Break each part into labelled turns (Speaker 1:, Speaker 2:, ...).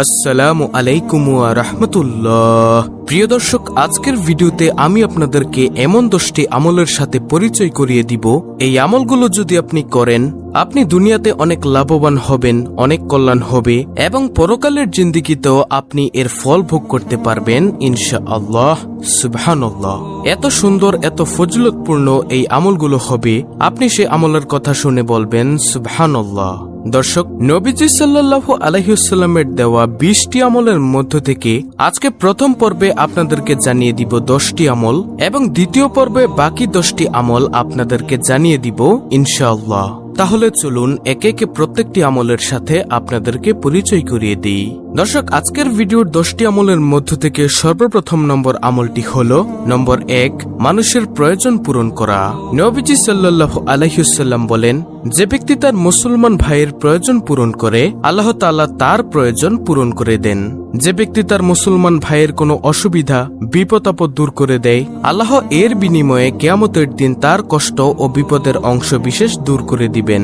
Speaker 1: আসসালামু আলাইকুম ওয়া রাহমাতুল্লাহ। প্রিয় দর্শক, আজকের ভিডিওতে আমি আপনাদেরকে এমন 10টি আমলের সাথে পরিচয় করিয়ে দিব। এই আমলগুলো যদি আপনি করেন, আপনি দুনিয়াতে অনেক লাভবান হবেন, অনেক কল্যাণ হবে এবং পরকালের জিন্দেগিতেও আপনি এর ফল ভোগ করতে পারবেন ইনশাআল্লাহ। সুবহানাল্লাহ। এত সুন্দর, এত ফজিলতপূর্ণ এই আমলগুলো হবে, আপনি সে আমলের কথা শুনে বলবেন সুবহানাল্লাহ। দর্শক, নবীজি সাল্লাল্লাহু আলাইহি ওয়াসাল্লামের দেওয়া 20টি আমলের মধ্য থেকে আজকে প্রথম পর্বে আপনাদেরকে জানিয়ে দিব 10টি আমল এবং দ্বিতীয় পর্বে বাকি 10টি আমল আপনাদেরকে জানিয়ে দিব ইনশাআল্লাহ। তাহলে চলুন একে একে প্রত্যেকটি আমলের সাথে আপনাদেরকে পরিচয় করিয়ে দিই। দর্শক, আজকের ভিডিওর 10টি আমলের মধ্য থেকে সর্বপ্রথম নম্বর আমলটি হলো নম্বর 1, মানুষের প্রয়োজন পূরণ করা। নবীজি সাল্লাল্লাহু আলাইহি ওয়াসাল্লাম বলেন, যে ব্যক্তি তার মুসলমান ভাইয়ের প্রয়োজন পূরণ করে, আল্লাহ তাআলা তার প্রয়োজন পূরণ করে দেন। যে ব্যক্তি তার মুসলমান ভাইয়ের কোনো অসুবিধা, বিপদ আপদ দূর করে দেয়, আল্লাহ এর বিনিময়ে কিয়ামতের দিন তার কষ্ট ও বিপদের অংশ বিশেষ দূর করে দিবেন।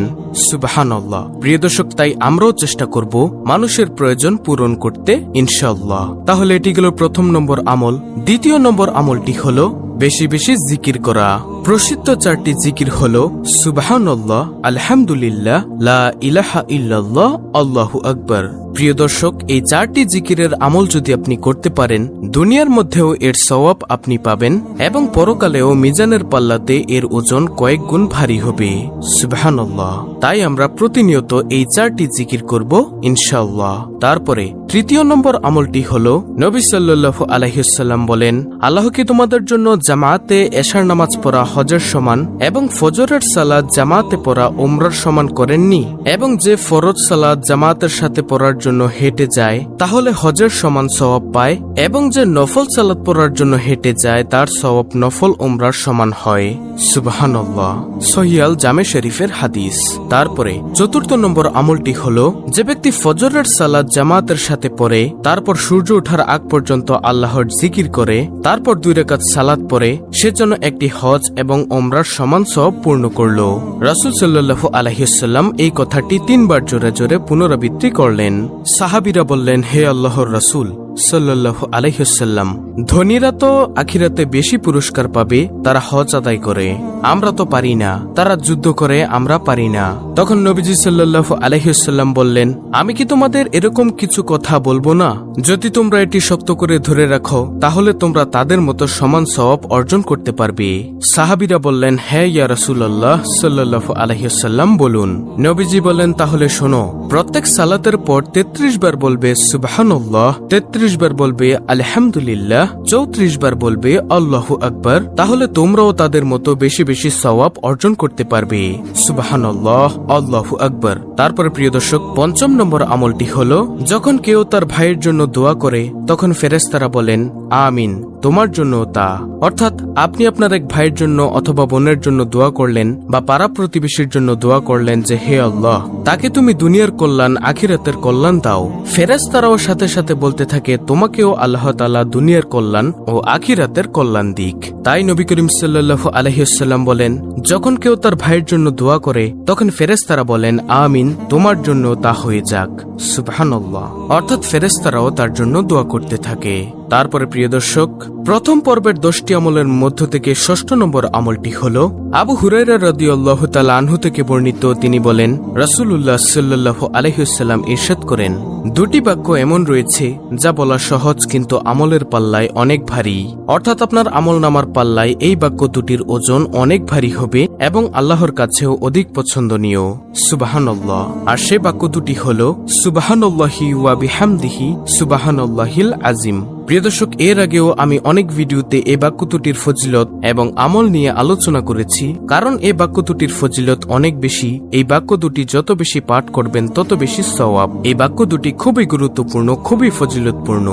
Speaker 1: সুবহানাল্লাহ। প্রিয় দর্শক, তাই আমরাও চেষ্টা করব মানুষের প্রয়োজন পূরণ করতে ইনশাআল্লাহ। তাহলে এটি গেল প্রথম নম্বর আমল। দ্বিতীয় নম্বর আমলটি হলো বেশি বেশি জিকির করা। প্রসিদ্ধ 4টি জিকির হলো সুবহানাল্লাহ, আলহামদুলিল্লাহ, লা ইলাহা ইল্লাল্লাহ, আল্লাহু আকবার। প্রিয় দর্শক, এই 4টি জিকিরের আমল যদি আপনি করতে পারেন, দুনিয়ার মধ্যেও এর সওয়াব আপনি পাবেন এবং পরকালেও মিজানের পাল্লাতে এর ওজন কয়েক গুণ ভারী হবে। সুবহানাল্লাহ। তাই আমরা প্রতিনিয়ত এই 4টি জিকির করব ইনশাআল্লাহ। তারপরে তৃতীয় নম্বর আমলটি হলো নবী সাল্লাল্লাহু আলাইহি ওয়াসাল্লাম বলেন, আল্লাহ কি তোমাদের জন্য জামাতে এশার নামাজ পড়া হজের সমান এবং ফজরের সালাত জামাতে পড়া উমরার সমান করেননি? এবং যে ফরজ সালাত জামাতের সাথে পড়ার জন্য হেঁটে যায় তাহলে হজের সমান সওয়াব পায়, এবং যে নফল সালাত পড়ার জন্য হেঁটে যায় তার সওয়াব নফল উমরার সমান হয়। সুবহানাল্লাহ। সহিহ আল জামে শরীফের হাদিস। তারপরে চতুর্থ নম্বর আমলটি হলো, যে ব্যক্তি ফজরের সালাত জামাতের সাথে পড়ে, তারপর সূর্য ওঠার আগ পর্যন্ত আল্লাহর জিকির করে, তারপর 2 রাকাত সালাত পড়ে, সে যেন একটি হজ এবং উমরার সমান সওয়াব পূর্ণ করল। রাসূল সাল্লাল্লাহু আলাইহি ওয়াসাল্লাম এই কথাটি 3 বার জোরে জোরে পুনরাবৃত্তি করলেন। সাহাবীরা বললেন, হে আল্লাহর রাসূল সাল্লাল্লাহু আলাইহি ওয়াসাল্লাম, ধনীরা তো আখিরাতে বেশি পুরস্কার পাবে, তারা হজ আদায় করে, আমরা তো পারি না। তারা যুদ্ধ করে, আমরা পারি না। তখন নবীজি সাল্লাল্লাহু আলাইহি ওয়াসাল্লাম বললেন, আমি কি তোমাদের এরকম কিছু কথা বলবো না? যদি তোমরা এটি শক্ত করে ধরে রাখো তাহলে তোমরা তাদের মতো সমান সওয়াব অর্জন করতে পারবে। সাহাবীরা বললেন, হ্যাঁ ইয়া রাসূলুল্লাহ সাল্লাল্লাহু আলাইহি ওয়াসাল্লাম, বলুন। নবীজি বলেন, তাহলে শোনো, প্রত্যেক সালাতের পর 33 বার বলবে সুবহানাল্লাহ, 33 বার বলবে আলহামদুলিল্লাহ, 34 বার বলবে আল্লাহু আকবার, তাহলে তোমরাও তাদের মতো বেশি বেশি সওয়াব অর্জন করতে পারবে। সুবহানাল্লাহ, আল্লাহু আকবার। তারপরে প্রিয় দর্শক, পঞ্চম নম্বর আমলটি হলো, যখন কেউ তার ভাইয়ের জন্য দোয়া করে তখন ফেরেশতারা বলেন, আমিন, তোমার জন্য তা। অর্থাৎ আপনি আপনার এক ভাইয়ের জন্য অথবা বোনের জন্য দোয়া করলেন বা পাড়া প্রতিবেশীর জন্য দোয়া করলেন যে, হে আল্লাহ, তাকে তুমি দুনিয়ার কল্যাণ আখিরাতের কল্যাণ দাও। ফেরেশতারাও সাথে সাথে বলতে থাকে, তোমাকেও আল্লাহ তাআলা দুনিয়ার কল্যাণ ও আখিরাতের কল্যাণ দিক। তাই নবী করিম সাল্লাল্লাহু আলাইহি ওয়াসাল্লাম বলেন, যখন কেউ তার ভাইয়ের জন্য দোয়া করে তখন ফেরেশতারা বলেন, আমিন, তোমার জন্য তা হয়ে যাক। সুবহানাল্লাহ। অর্থাৎ ফেরেশতারাও তার জন্য দোয়া করতে থাকে। তারপরে প্রিয় দর্শক, প্রথম পর্বের 10টি আমলের মধ্য থেকে ষষ্ঠ নম্বর আমলটি হলো আবু হুরায়রা রাদিয়াল্লাহু তাআলা আনহু থেকে বর্ণিত। তিনি বলেন, রাসূলুল্লাহ সাল্লাল্লাহু আলাইহি ওয়াসাল্লাম ইরশাদ করেন, 2টি বাক্য এমন রয়েছে যা বলা সহজ কিন্তু আমলের পাল্লায় অনেক ভারী। অর্থাৎ আপনার আমল নামার পাল্লায় এই বাক্য দুটির ওজন অনেক ভারী হবে এবং আল্লাহর কাছেও অধিক পছন্দনীয়। সুবহানাল্লাহ। আর সে বাক্য দুটি হলো সুবহানাল্লাহি ওয়া বিহামদিহি সুবহানাল্লাহিল আযীম। প্রিয় দর্শক, এর আগেও আমি অনেক ভিডিওতে এই বাক্য দুটির ফজিলত এবং আমল নিয়ে আলোচনা করেছি, কারণ এই বাক্য দুটির ফজিলত অনেক বেশি। এই বাক্য দুটি যত বেশি পাঠ করবেন তত বেশি সওয়াব। এই বাক্য দুটি খুবই গুরুত্বপূর্ণ, খুবই ফজিলতপূর্ণ।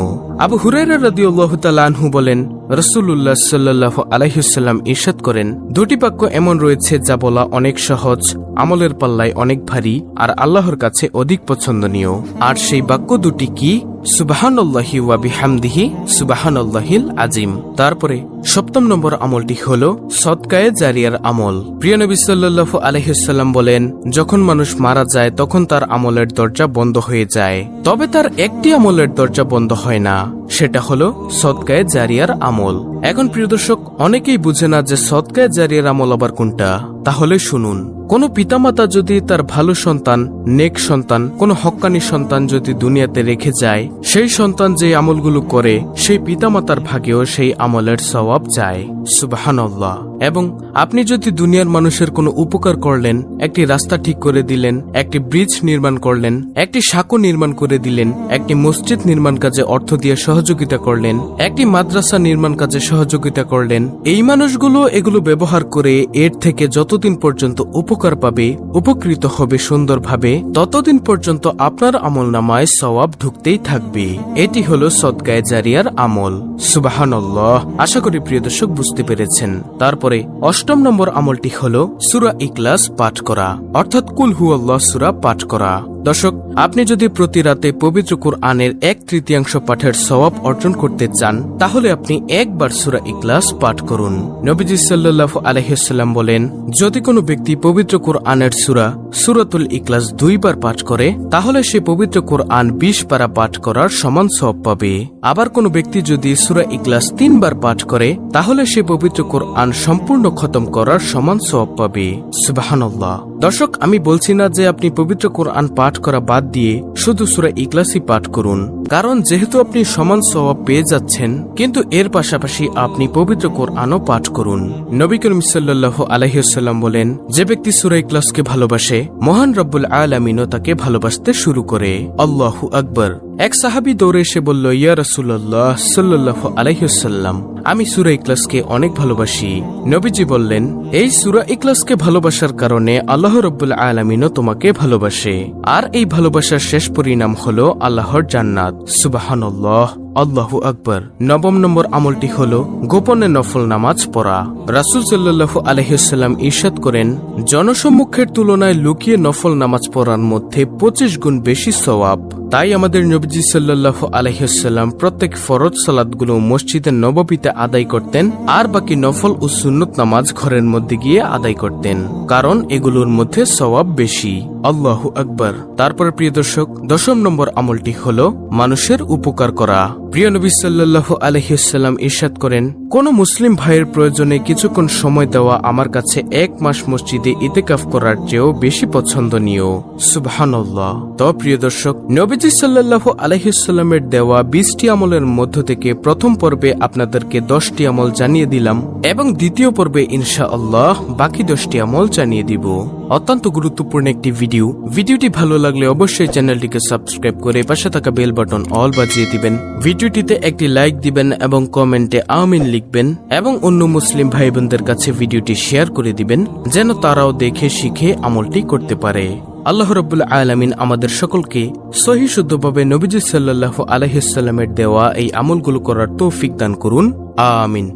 Speaker 1: আবু হুরায়রা রাদিয়াল্লাহু তাআলা আনহু বলেন, রাসূলুল্লাহ সাল্লাল্লাহু আলাইহি ওয়াসাল্লাম ইরশাদ করেন, 2টি বাক্য এমন রয়েছে যা বলা অনেক সহজ, আমলের পাল্লায় অনেক ভারী আর আল্লাহর কাছে অধিক পছন্দনীয়। আর সেই বাক্য দুটি কি? সুবহানাল্লাহি ওয়া বিহামদিহি সুবহানাল্লাহিল আজিম। তারপরে 7ম নম্বর আমলটি হলো সদকায়ে জারিয়ার আমল। প্রিয় নবী সাল্লাল্লাহু আলাইহি ওয়াসাল্লাম বলেন, যখন মানুষ মারা যায় তখন তার আমলের দরজা বন্ধ হয়ে যায়, তবে তার একটি আমলের দরজা বন্ধ হয় না, সেটা হলো সদকায়ে জারিয়ার আমল। এখন প্রিয় দর্শক, অনেকেই বুঝে না যে সদকায়ে জারিয়ার আমল আবার কোনটা। তাহলে শুনুন, কোন পিতামাতা যদি তার ভালো সন্তান, নেক সন্তান, কোন হক্কানি সন্তান যদি দুনিয়াতে রেখে যায়, সেই সন্তান যে আমলগুলো করে সেই পিতামাতার ভাগেও সেই আমলের সওয়াব যায়। সুবহানাল্লাহ। এবং আপনি যদি দুনিয়ার মানুষের কোনো উপকার করলেন, একটি রাস্তা ঠিক করে দিলেন, একটি ব্রিজ নির্মাণ করলেন, একটি সাঁকো নির্মাণ করে দিলেন, একটি মসজিদ নির্মাণ কাজে অর্থ দিয়ে সহযোগিতা করলেন, একটি মাদ্রাসা নির্মাণ কাজে সহযোগিতা করলেন, এই মানুষগুলো এগুলো ব্যবহার করে এর থেকে যতদিন পর্যন্ত উপকার পাবে, উপকৃত হবে সুন্দরভাবে, ততদিন পর্যন্ত আপনার আমলনামায় সওয়াব ঢুকতেই থাকবে। এটি হলো সদকায়ে জারিয়ার আমল। সুবহানাল্লাহ। আশা করি প্রিয় দর্শক বুঝতে পেরেছেন। তারপরে 8ম নম্বর আমলটি হলো সূরা ইখলাস পাঠ করা, অর্থাৎ কুল হুয়াল্লাহ সূরা পাঠ করা। দর্শক, আপনি যদি প্রতি রাতে পবিত্র কুরআনের 1/3 পাঠের সওয়াব অর্জন করতে চান, তাহলে আপনি একবার সূরা ইখলাস পাঠ করুন। নবীজি সাল্লাল্লাহু আলাইহি ওয়াসাল্লাম বলেন, যদি কোনো ব্যক্তি পবিত্র কুরআনের সূরাতুল ইখলাস 2 বার পাঠ করে, তাহলে সে পবিত্র কুরআন 20 পারা পাঠ করার সমান সওয়াব পাবে। আবার কোনো ব্যক্তি যদি সূরা ইখলাস 3 বার পাঠ করে, তাহলে সে পবিত্র কুরআন সম্পূর্ণ খতম করার সমান সওয়াব পাবে। সুবহানাল্লাহ। দর্শক, আমি বলছি না যে আপনি পবিত্র কুরআন পাঠ করা বাদ দিয়ে শুধু সূরা ইখলাসই পাঠ করুন, কারণ যেহেতু আপনি সমান সওয়াব পেয়ে যাচ্ছেন, কিন্তু এর পাশাপাশি আপনি পবিত্র কুরআনও পাঠ করুন। নবী করিম সাল্লাল্লাহু আলাইহি ওয়াসাল্লাম বলেন, যে ব্যক্তি সূরা ইখলাসকে ভালোবাসে, মহান রব্বুল আলামিনও তাকে ভালোবাসতে শুরু করে। আল্লাহু আকবার। এক সাহাবী দৌড়ে এসে বলল, ইয়া রাসূলুল্লাহ সাল্লাল্লাহু আলাইহি ওয়াসাল্লাম, আমি সূরা ইখলাসকে অনেক ভালোবাসি। নবীজি বললেন, এই সূরা ইখলাসকে ভালোবাসার কারণে আল্লাহ রব্বুল আলামিনও তোমাকে ভালোবাসে, আর এই ভালোবাসার শেষ পরিণাম হলো আল্লাহর জান্নাত। সুবহানাল্লাহ। আল্লাহু আকবার। 9ম নম্বর আমলটি হলো গোপনে নফল নামাজ পড়া। রাসূল সাল্লাল্লাহু আলাইহি ওয়াসাল্লাম ইরশাদ করেন, জনসম্মুখের তুলনায় লুকিয়ে নফল নামাজ পড়ার মধ্যে 25 গুণ বেশি সওয়াব। তাই আমাদের নবীজি সাল্লাল্লাহু আলাইহি ওয়াসাল্লাম প্রত্যেক ফরজ সালাতগুলো মসজিদে নববীতে আদায় করতেন, আর বাকি নফল ও সুন্নত নামাজ ঘরের মধ্যে গিয়ে আদায় করতেন, কারণ এগুলোর মধ্যে সওয়াব বেশি। আল্লাহু আকবার। তারপরে প্রিয় দর্শক, 10ম নম্বর আমলটি হলো মানুষের উপকার করা। প্রিয় নবী সাল্লাল্লাহু আলাইহি ওয়াসাল্লাম ইরশাদ করেন, কোন মুসলিম ভাইয়ের প্রয়োজনে কিছুক্ষণ সময় দেওয়া আমার কাছে 1 মাস মসজিদে ইতিকাফ করার চেয়েও বেশি পছন্দনীয়। সুবহানাল্লাহ। তো প্রিয় দর্শক, নবীজি সাল্লাল্লাহু আলাইহি ওয়াসাল্লামের দেওয়া 20টি আমলের মধ্য থেকে প্রথম পর্বে আপনাদেরকে 10টি আমল জানিয়ে দিলাম, এবং দ্বিতীয় পর্বে ইনশাআল্লাহ বাকি 10টি আমল জানিয়ে দিব। অত্যন্ত গুরুত্বপূর্ণ একটি ভিডিওটি ভালো লাগলে অবশ্যই চ্যানেলটিকে সাবস্ক্রাইব করে পাশে থাকা বেল বাটন অল বাজিয়ে দিবেন। ভিডিওটিতে একটি লাইক দিবেন এবং কমেন্টে আমিন লিখবেন, এবং অন্য মুসলিম ভাই বোনদের কাছে ভিডিওটি শেয়ার করে দিবেন, যেন তারাও দেখে শিখে আমলটি করতে পারে। আল্লাহ রাব্বুল আলামিন আমাদের সকলকে সহি শুদ্ধভাবে নবীজি সাল্লাল্লাহু আলাইহি ওয়াসাল্লামের দেওয়া এই আমলগুলো করার তৌফিক দান করুন। আমিন।